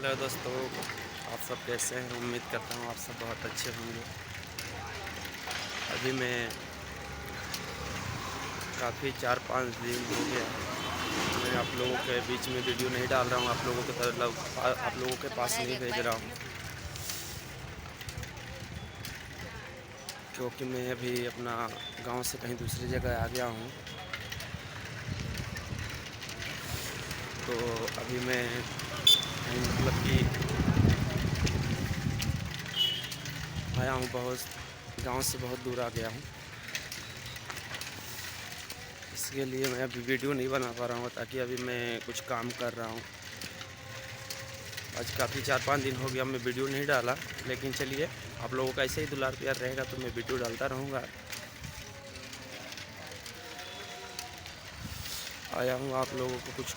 Hello दोस्तों, आप सब कैसे हैं? उम्मीद करता हूँ आप सब बहुत अच्छे होंगे। अभी मैं काफ़ी 4-5 दिन हो गया मैं आप लोगों के बीच में वीडियो नहीं डाल रहा हूँ, आप लोगों के पास नहीं भेज रहा हूँ, क्योंकि मैं अभी अपना गांव से कहीं दूसरी जगह आ गया हूँ। तो अभी मैं मतलब कि आया हूँ, गांव से बहुत दूर आ गया हूँ। इसके लिए मैं अभी वीडियो नहीं बना पा रहा हूँ, ताकि अभी मैं कुछ काम कर रहा हूँ। आज काफ़ी 4-5 दिन हो गया मैं वीडियो नहीं डाला, लेकिन चलिए आप लोगों का ऐसे ही दुलार प्यार रहेगा तो मैं वीडियो डालता रहूँगा। आया हूँ आप लोगों को कुछ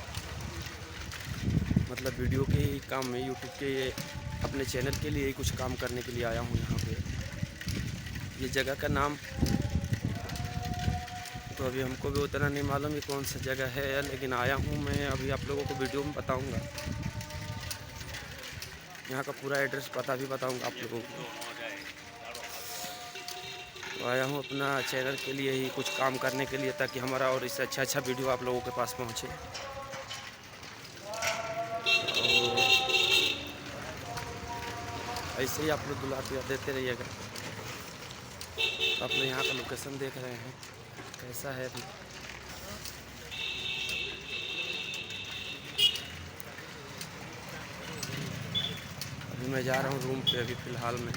मतलब वीडियो के ही काम में, यूट्यूब के अपने चैनल के लिए ही कुछ काम करने के लिए आया हूँ यहाँ पे। ये जगह का नाम तो अभी हमको भी उतना नहीं मालूम कि कौन सा जगह है, लेकिन आया हूँ मैं। अभी आप लोगों को वीडियो में बताऊँगा, यहाँ का पूरा एड्रेस पता भी बताऊँगा आप लोगों को। तो आया हूँ अपना चैनल के लिए ही कुछ काम करने के लिए, ताकि हमारा और इससे अच्छा वीडियो आप लोगों के पास पहुँचे। ऐसे ही आप लोग दुलार प्यार देते रहिएगा। आप लोग यहाँ का लोकेशन देख रहे हैं कैसा है। अभी मैं जा रहा हूँ रूम पे, अभी फ़िलहाल में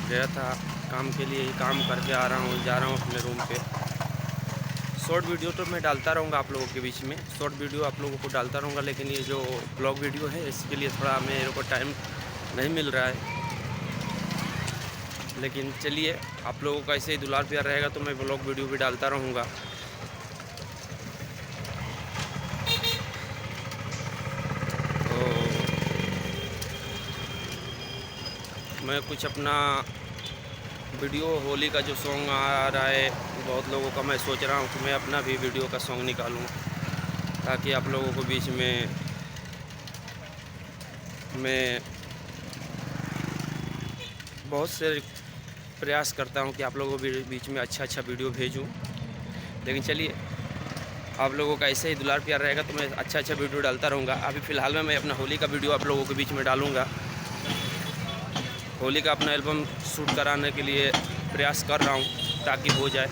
गया था काम के लिए ही, काम करके आ रहा हूँ, जा रहा हूँ अपने रूम पे। शॉर्ट वीडियो तो मैं डालता रहूँगा आप लोगों के बीच में, शॉर्ट वीडियो आप लोगों को डालता रहूँगा, लेकिन ये जो ब्लॉग वीडियो है इसके लिए थोड़ा मेरे को टाइम नहीं मिल रहा है। लेकिन चलिए आप लोगों का ऐसे ही दुलार प्यार रहेगा तो मैं ब्लॉग वीडियो भी डालता रहूँगा। तो मैं कुछ अपना वीडियो होली का जो सॉन्ग आ रहा है बहुत लोगों का, मैं सोच रहा हूँ कि मैं अपना भी वीडियो का सॉन्ग निकालूँ, ताकि आप लोगों को बीच में मैं बहुत से प्रयास करता हूँ कि आप लोगों के बीच में अच्छा वीडियो भेजूँ। लेकिन चलिए आप लोगों का ऐसे ही दुलार प्यार रहेगा तो मैं अच्छा वीडियो डालता रहूँगा। अभी फ़िलहाल में मैं अपना होली का वीडियो आप लोगों के बीच में डालूँगा। होली का अपना एल्बम शूट कराने के लिए प्रयास कर रहा हूँ, ताकि हो जाए।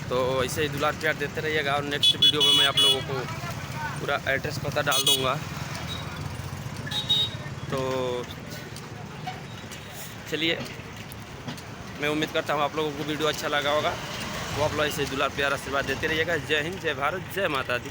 तो ऐसे ही दुलार प्यार देते रहिएगा, और नेक्स्ट वीडियो में मैं आप लोगों को पूरा एड्रेस पता डाल दूँगा। तो चलिए मैं उम्मीद करता हूँ आप लोगों को वीडियो अच्छा लगा होगा। वो आप लोग ऐसे दुलार प्यार आशीर्वाद देते रहिएगा। जय हिंद, जय भारत, जय माता दी।